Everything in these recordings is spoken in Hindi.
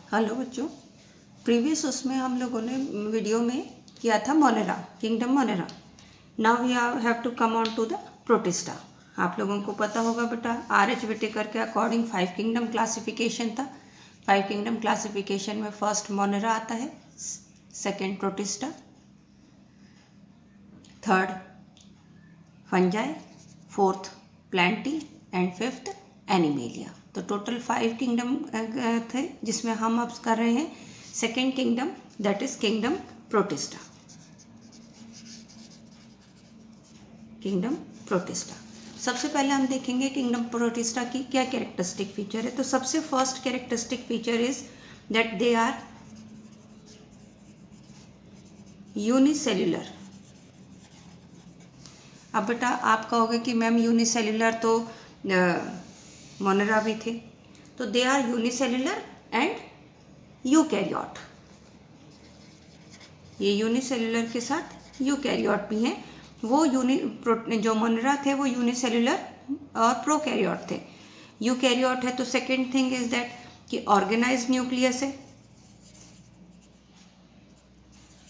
हेलो बच्चों, प्रीवियस उसमें हम लोगों ने वीडियो में किया था Monera, kingdom Monera. Now we have to come on to the Protista. आप लोगों को पता होगा बेटा, R.H. विटेकर के अकॉर्डिंग 5 किंगडम क्लासिफिकेशन था। 5 किंगडम क्लासिफिकेशन में फर्स्ट मोनेरा आता है, second protista, third fungi, fourth Plantae and fifth animalia. तो टोटल 5 किंगडम थे, जिसमें हम अब कर रहे हैं second kingdom, that is kingdom protista. Kingdom protista सबसे पहले हम देखेंगे किंगडम प्रोटिस्टा की क्या कैरेक्टरिस्टिक फीचर है। तो सबसे first characteristic feature is that they are unicellular. अब बेटा आप कहोगे कि मैम यूनिसेल्युलर तो मोनेरा भी थे, तो they are unicellular and eukaryote. ये यूनिसेल्युलर के साथ यूकैरियोट भी हैं। वो जो मोनेरा थे वो यूनिसेल्युलर और प्रोकैरियोट थे। यूकैरियोट है तो सेकेंड थिंग इज दैट कि ऑर्गेनाइज्ड न्यूक्लियस है,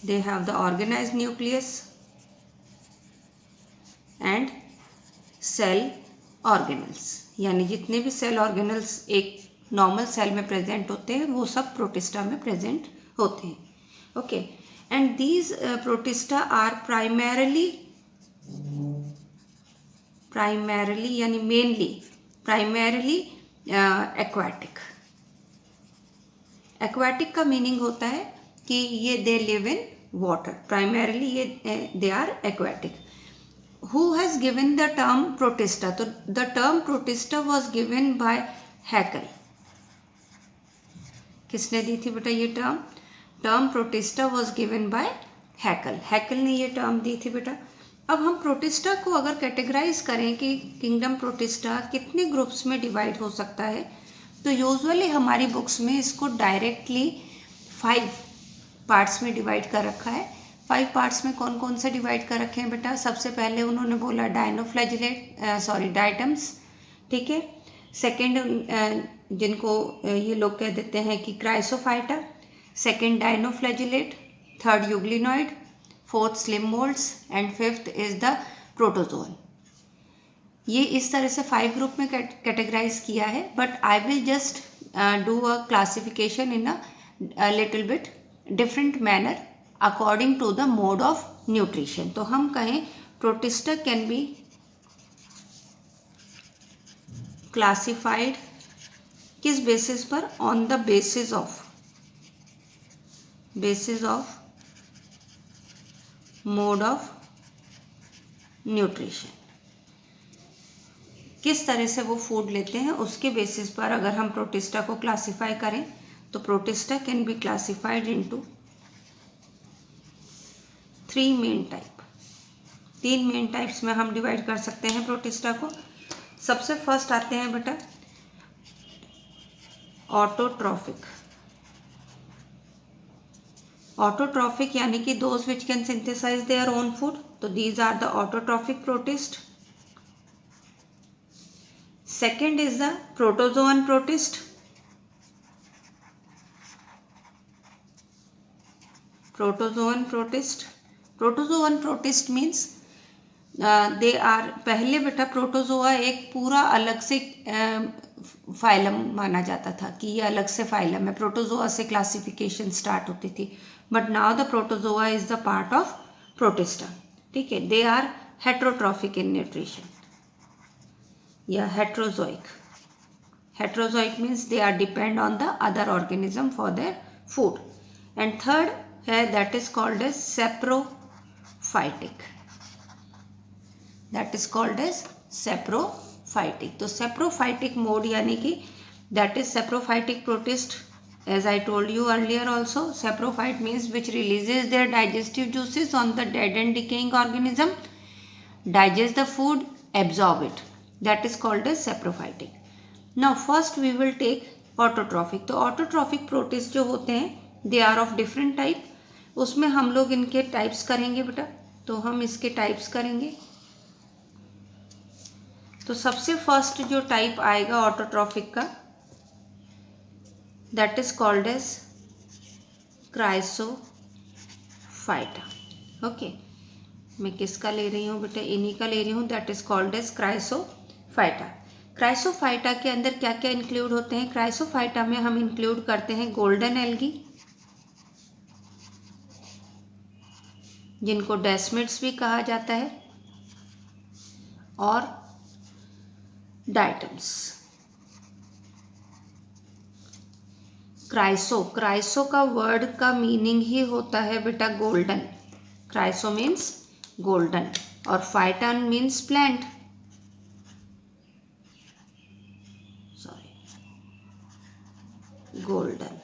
they have the organised nucleus and cell organelles, यानी जितने भी सेल ऑर्गेनल्स एक नॉर्मल सेल में प्रेजेंट होते हैं वो सब प्रोटिस्टा में प्रेजेंट होते हैं। Okay, and these protista are primarily यानी मेनली प्राइमरली एक्वाटिक। एक्वाटिक का मीनिंग होता है कि ये they live in water, primarily ये they are aquatic. Who has given the term protista? तो the term protista was given by Haeckel। किसने दी थी बेटा ये term? Term protista was given by Haeckel। Haeckel ने ये टर्म दी थी बेटा। अब हम प्रोटिस्टा को अगर कैटेगराइज करें कि किंगडम प्रोटिस्टा कितने ग्रुप्स में डिवाइड हो सकता है, तो यूजुअली हमारी बुक्स में इसको डायरेक्टली 5 पार्ट्स में डिवाइड कर रखा है। 5 पार्ट्स में कौन कौन से डिवाइड कर रखे हैं बेटा? सबसे पहले उन्होंने बोला डायटम्स, ठीक है। सेकेंड जिनको ये लोग कह देते हैं कि Chrysophyta, second dinoflagellate, third euglenoid, fourth slim moulds and fifth is the protozoan. ये इस तरह से 5 ग्रुप में कैटेगराइज किया है, but I will just do a classification in a little bit different manner according to the mode of nutrition. तो हम कहें प्रोटिस्टा कैन बी क्लासिफाइड किस बेसिस पर? On the basis of mode of nutrition. किस तरह से वो फूड लेते हैं उसके बेसिस पर अगर हम प्रोटिस्टा को क्लासिफाई करें तो protista can be classified into 3 main type. 3 main types में हम डिवाइड कर सकते हैं प्रोटिस्टा को। सबसे फर्स्ट आते हैं बेटा ऑटोट्रॉफिक। ऑटोट्रॉफिक यानी कि those which can synthesize their own food, तो these are the autotrophic protist. Second is the protozoan protist. Protozoan protist means they are, पहले बेटा प्रोटोजोआ एक पूरा अलग से फाइलम माना जाता था कि ये अलग से फाइलम है, प्रोटोजोआ से क्लासिफिकेशन स्टार्ट होती थी, but now the protozoa is the part of protista, ठीक है। They are heterotrophic in nutrition या heterozoic. Heterozoic means they are depend on the other organism for their food. And third है that is called as saprophytic, that is called as saprophytic. तो सेप्रोफाइटिक मोड यानी कि that is saprophytic protist, as I told you earlier also, saprophyte means which releases their digestive juices on the dead and decaying organism, digest the food, absorb it, that is called as saprophytic. Now first we will take autotrophic। तो autotrophic protist जो होते हैं they are of different type, उसमें हम लोग इनके टाइप्स करेंगे बेटा। तो हम इसके टाइप्स करेंगे। तो सबसे फर्स्ट जो टाइप आएगा ऑटोट्रॉफिक का that is called as Chrysophyta. Okay, मैं किसका ले रही हूँ बेटा, इन्हीं का ले रही हूँ। That is called as Chrysophyta. Chrysophyta के अंदर क्या क्या इंक्लूड होते हैं? क्राइसोफाइटा में हम इंक्लूड करते हैं गोल्डन एल्गी, जिनको डेस्मिड्स भी कहा जाता है, और डाइटम्स। क्राइसो का वर्ड का मीनिंग ही होता है बेटा गोल्डन। क्राइसो मीन्स गोल्डन, और Phaeton means plant. Golden.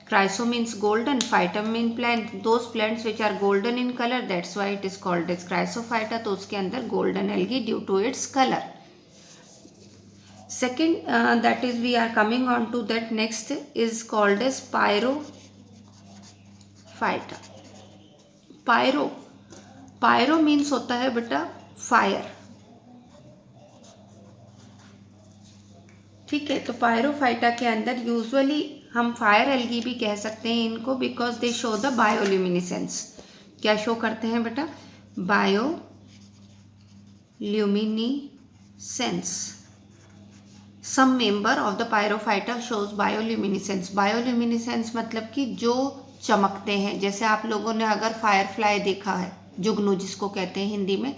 Chryso means golden, phytum means plant. Those plants which are golden in color, that's why it is called as chrysophyta. तो उसके अंदर golden algae due to its color. Second, that is we are coming on to that next is called as pyrophyta. Pyro means होता है बेटा fire. ठीक है, तो पायरोफाइटा के अंदर यूजुअली हम फायर एल्गी भी कह सकते हैं इनको, because they show the bioluminescence. क्या शो करते हैं बेटा? Bioluminescence. Some member of the pyrrophyta shows bioluminescence. Bioluminescence मतलब कि जो चमकते हैं। जैसे आप लोगों ने अगर फायरफ्लाई देखा है, जुगनू जिसको कहते हैं हिंदी में,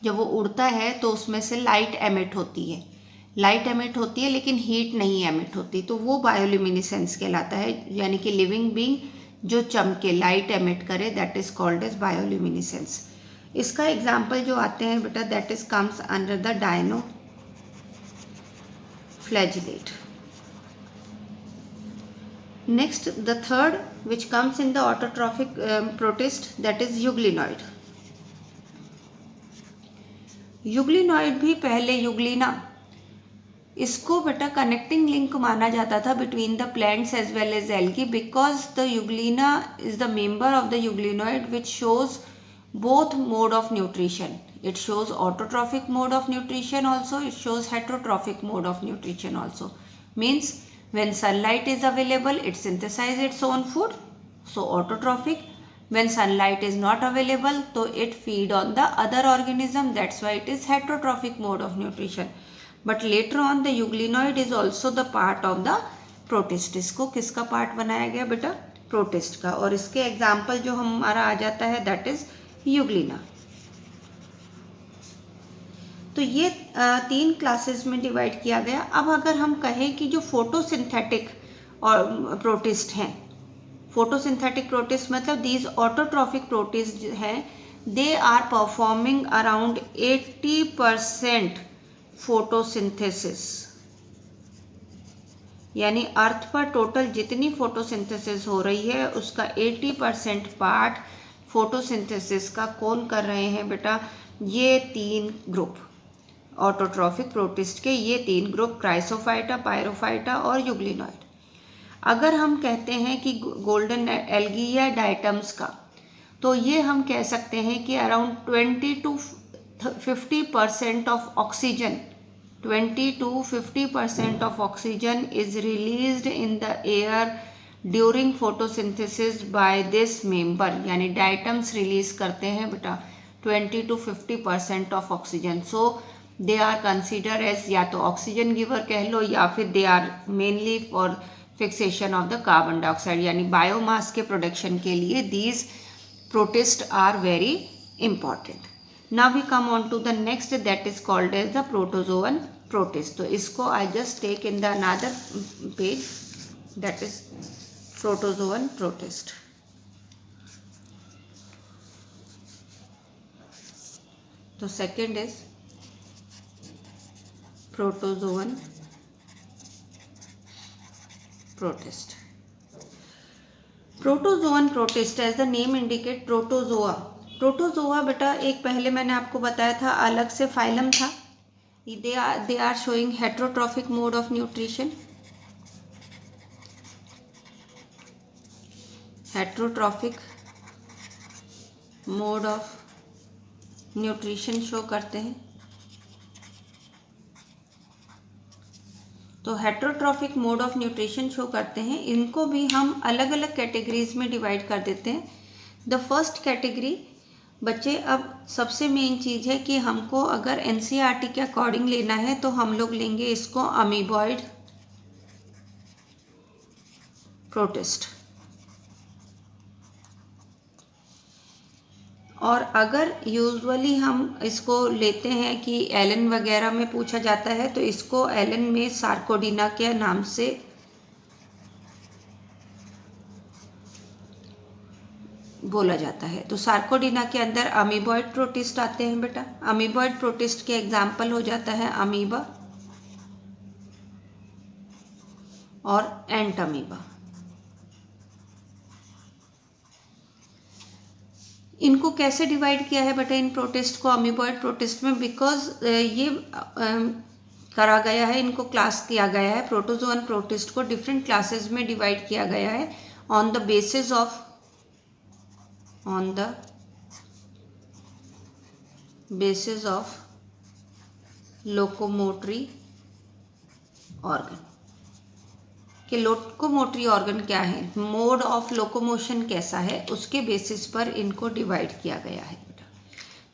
जब वो उड़ता है तो उसमें से लाइट एमिट होती है। लाइट एमिट होती है लेकिन हीट नहीं एमिट होती, तो वो बायोल्यूमिनेसेंस कहलाता है। यानी कि लिविंग बीइंग जो चमके, लाइट एमिट करे, that is called as bioluminescence. इसका एग्जाम्पल जो आते हैं बेटा, that is comes under the dinoflagellate. Next, the third which comes in the autotrophic protist, that is euglenoid. Euglenoid भी पहले यूग्लिना, इसको बेटा कनेक्टिंग लिंक माना जाता था between the plants as well as algae, because the Euglena is the member of the euglenoid which shows both mode of nutrition. It shows autotrophic mode of nutrition also, it shows heterotrophic mode of nutrition also. Means when sunlight is available, it synthesizes its own food, so autotrophic. When sunlight is not available, so it feed on the other organism, that's why it is heterotrophic mode of nutrition. But later on the euglenoid is also the part of the protist. इसको किसका पार्ट बनाया गया बेटा? प्रोटिस्ट का। और इसके एग्जाम्पल जो हमारा आ जाता है, दैट इज यूग्लिना। तो ये तीन क्लासेस में डिवाइड किया गया। अब अगर हम कहें कि जो फोटोसिंथेटिक और प्रोटिस्ट हैं, फोटोसिंथेटिक प्रोटिस्ट मतलब दीज ऑटोट्रॉफिक प्रोटिस्ट हैं, they are performing around 80% photosynthesis. यानी अर्थ पर टोटल जितनी फोटोसिंथेसिस हो रही है उसका 80% पार्ट फोटोसिंथेसिस का कौन कर रहे हैं बेटा? ये तीन ग्रुप, ऑटोट्रॉफिक प्रोटिस्ट के ये तीन ग्रुप, क्राइसोफाइटा, पायरोफाइटा और यूग्लिनॉइड। अगर हम कहते हैं कि गोल्डन एल्गी या डाइटम्स का, तो ये हम कह सकते हैं कि around 20 to 50% of oxygen, 20 to 50% of oxygen is released in the air during photosynthesis by this member. यानी डाइटम्स रिलीज करते हैं बेटा 20 to 50% of oxygen. So they are considered as या तो ऑक्सीजन गिवर कह लो, या फिर they are mainly for fixation of the carbon dioxide, यानी बायोमास के प्रोडक्शन के लिए these protists are very important. Now we come on to the next, that is called as the protozoan protist. तो इसको I just take in the another page, that is protozoan protist. तो second is protozoan protist. Protozoan protist, as the name indicate, protozoa. Protozoa बेटा एक पहले मैंने आपको बताया था अलग से फाइलम था। They are showing heterotrophic mode of nutrition, heterotrophic mode of nutrition show करते हैं। तो heterotrophic autotrophic mode of nutrition show करते हैं, इनको भी हम अलग अलग कैटेगरीज में डिवाइड कर देते हैं। द फर्स्ट कैटेगरी बच्चे, अब सबसे मेन चीज़ है कि हमको अगर एनसीईआरटी के अकॉर्डिंग लेना है तो हम लोग लेंगे इसको अमीबॉइड प्रोटिस्ट। और अगर यूजुअली हम इसको लेते हैं कि एलन वगैरह में पूछा जाता है तो इसको एलन में सार्कोडिना के नाम से बोला जाता है। तो सार्कोडिना के अंदर अमीबॉइड प्रोटिस्ट आते हैं बेटा। अमीबॉइड प्रोटिस्ट के एग्जाम्पल हो जाता है अमीबा और एंट अमीबा। इनको कैसे डिवाइड किया है बेटा इन प्रोटिस्ट को अमीबॉइड प्रोटिस्ट में? बिकॉज ये करा गया है, इनको क्लास किया गया है, प्रोटोजोअन प्रोटिस्ट को डिफरेंट क्लासेस में डिवाइड किया गया है on the basis of locomotory organ. कि लोकोमोटरी ऑर्गन क्या है, मोड ऑफ लोकोमोशन कैसा है, उसके बेसिस पर इनको डिवाइड किया गया है बेटा।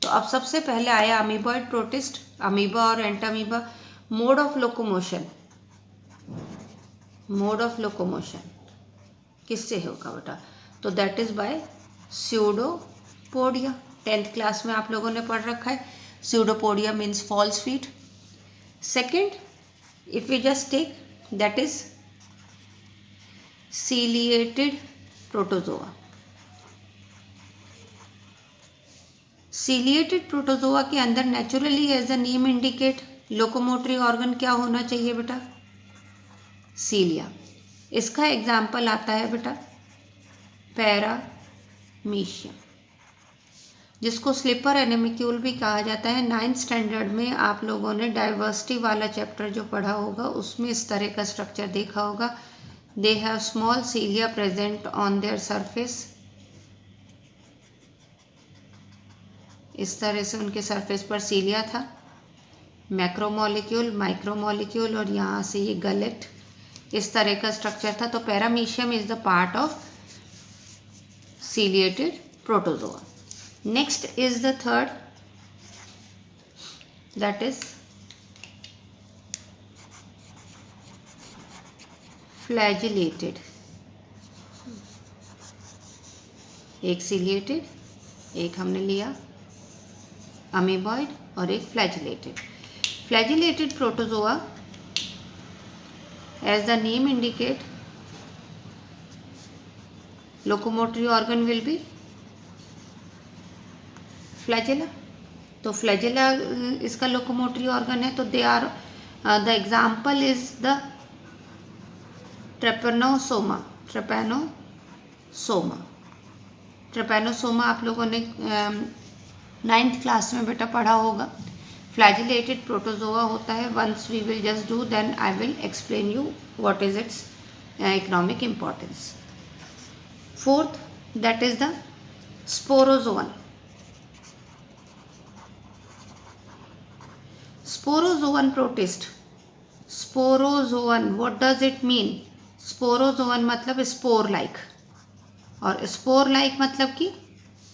तो अब सबसे पहले आया अमीबॉइड प्रोटिस्ट, अमीबा और एंटामीबा। मोड ऑफ लोकोमोशन किससे होगा बेटा? तो that is by pseudopodia. 10th class में आप लोगों ने पढ़ रखा है। Pseudopodia means false feet. Second, if we just take, that is ciliated protozoa। ciliated protozoa के अंदर naturally as the name indicate locomotory organ क्या होना चाहिए बेटा? सीलिया। इसका एग्जाम्पल आता है बेटा पैरामीशियम, जिसको स्लीपर एनिमिक्यूल भी कहा जाता है। 9th स्टैंडर्ड में आप लोगों ने डाइवर्सिटी वाला चैप्टर जो पढ़ा होगा उसमें इस तरह का स्ट्रक्चर देखा होगा। They have small cilia present on their surface। इस तरह से उनके सरफेस पर सीलिया था, मैक्रोमोलिक्यूल, माइक्रोमोलिक्यूल और यहाँ से ये गलेट, इस तरह का स्ट्रक्चर था। तो Paramecium is the part of ciliated protozoa। Next is the third, that is flagellated. एक सीलिएटेड, एक हमने लिया अमीबॉइड और एक flagellated. Flagellated protozoa, as the name indicate, locomotory organ will be flagella. तो फ्लैजिला इसका लोकोमोटरी ऑर्गन है। तो they are, the example is the Trypanosoma. Trypanosoma आप लोगों ने 9th क्लास में बेटा पढ़ा होगा। फ्लैजिलेटेड प्रोटोजोआ होता है। Once we will just do, then I will explain you what is its economic importance. Fourth, that is the sporozoan. Sporozoan protist. Sporozoan, what does it mean? Sporozoan मतलब स्पोर लाइक, और स्पोर लाइक मतलब कि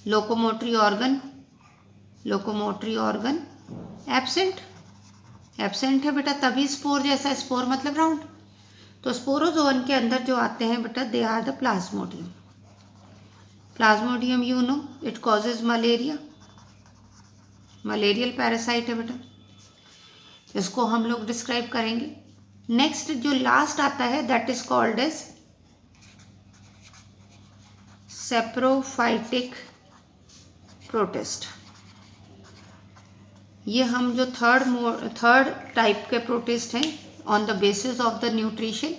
लोकोमोटरी ऑर्गन एब्सेंट है बेटा, तभी स्पोर जैसा, स्पोर मतलब राउंड। तो स्पोरोजोअन के अंदर जो आते हैं बेटा, they are the Plasmodium you know, it causes malaria, malarial parasite है बेटा। इसको हम लोग डिस्क्राइब करेंगे। नेक्स्ट जो लास्ट आता है, that is called as saprophytic protist. ये हम जो थर्ड टाइप के प्रोटिस्ट हैं, on the basis of the nutrition,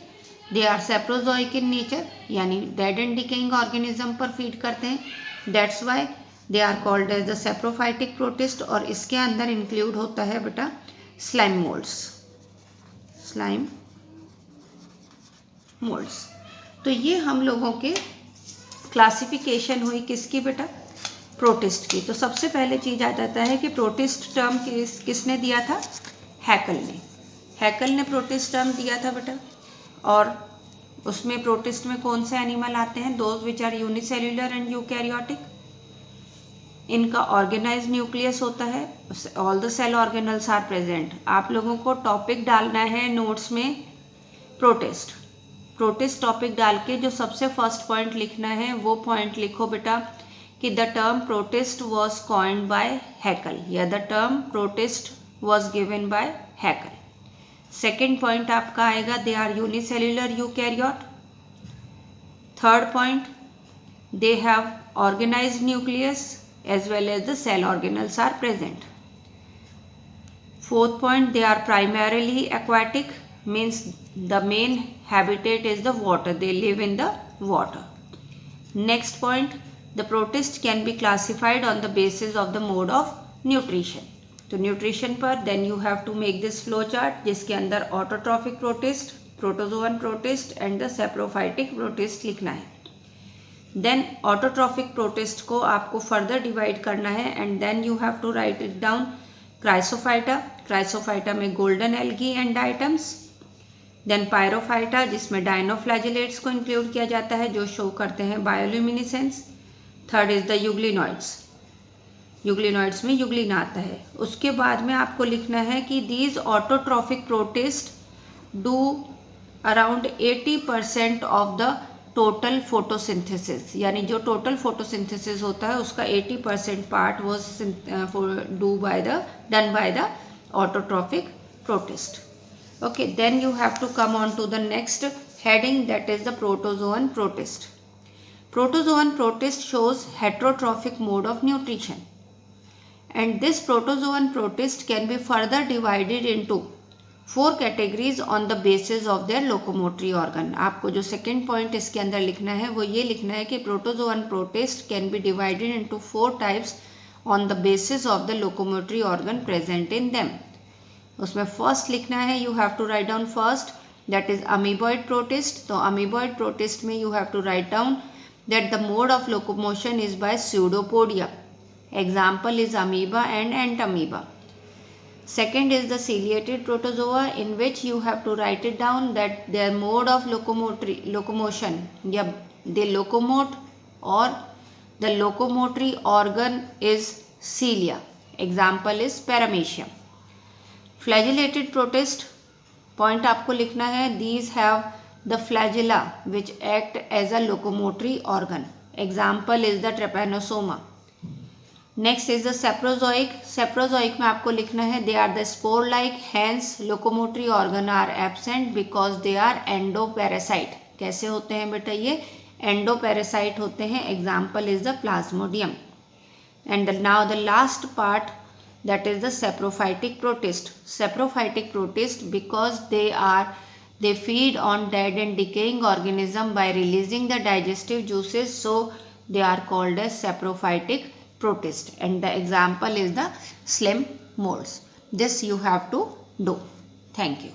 they are saprozoic in nature, यानी डेड एंड डिकेइंग ऑर्गेनिज्म पर फीड करते हैं। That's why they are called as the saprophytic protist. और इसके अंदर इंक्लूड होता है बेटा स्लाइम मोल्ड्स। तो ये हम लोगों के क्लासिफिकेशन हुई किसकी बेटा? प्रोटिस्ट की। तो सबसे पहले चीज आ जाता है कि प्रोटिस्ट टर्म किसने दिया था? हैकल ने प्रोटिस्ट टर्म दिया था बेटा। और उसमें प्रोटिस्ट में कौन से एनिमल आते हैं? Those which are unicellular and eukaryotic. इनका ऑर्गेनाइज न्यूक्लियस होता है, all the cell organelles are present. आप लोगों को टॉपिक डालना है नोट्स में प्रोटिस्ट। प्रोटिस्ट टॉपिक डाल के जो सबसे फर्स्ट पॉइंट लिखना है वो पॉइंट लिखो बेटा कि the term protist was coined by Haeckel, या the term protist was given by Haeckel. Second point आपका आएगा they are unicellular eukaryote. Third point they have organised nucleus as well as the cell organelles are present. Fourth point, they are primarily aquatic, means the main habitat is the water, they live in the water. Next point, the protist can be classified on the basis of the mode of nutrition. तो न्यूट्रिशन पर then you have to make this flow chart जिसके अंदर autotrophic protist, protozoan protist and the saprophytic protist लिखना है। देन ऑटोट्रॉफिक प्रोटिस्ट को आपको फर्दर डिवाइड करना है and then you have to write it down. Chrysophyta, chrysophyta में golden algae and diatoms. Then pyrrophyta जिसमें डायनोफ्लैजिलेट्स को इंक्लूड किया जाता है जो शो करते हैं bioluminescence. Third is the euglenoids, euglenoids में यूग्लिन आता है। उसके बाद में आपको लिखना है कि these autotrophic protist do around 80% of the total photosynthesis, यानी जो टोटल फोटोसिंथेसिस होता है उसका 80% part was done by the autotrophic protist. Okay, then you have to come on to the next heading, that is the protozoan protist. Protozoan protist shows heterotrophic mode of nutrition, and this protozoan protist can be further divided into 4 categories on the basis of their locomotory organ. आपको जो second point इसके अंदर लिखना है वो ये लिखना है कि protozoan protist can be divided into 4 types on the basis of the locomotory organ present in them. उसमें फर्स्ट लिखना है, you have to write down first, that is amoeboid protist. तो अमीबॉइड प्रोटिस्ट में you have to write down that the mode of locomotion is by pseudopodia, example is amoeba and entamoeba. Second is the ciliated protozoa in which you have to write it down that their mode of locomotion या दे लोकोमोट और the locomotory organ is cilia, example is paramecium. Flagellated protist point आपको लिखना है, these have the flagella which act as a locomotory organ, example is the trypanosoma. Next is the saprozoic, saprozoic में आपको लिखना है they are the spore like, hence locomotory organ are absent because they are endoparasite. कैसे होते हैं बेटा ये? एंडोपैरासाइट होते हैं, example is the plasmodium. And now the last part, that is the saprophytic protist. Saprophytic protist because they feed on dead and decaying organism by releasing the digestive juices, so they are called as saprophytic protist, and the example is the slime molds. This you have to do. Thank you.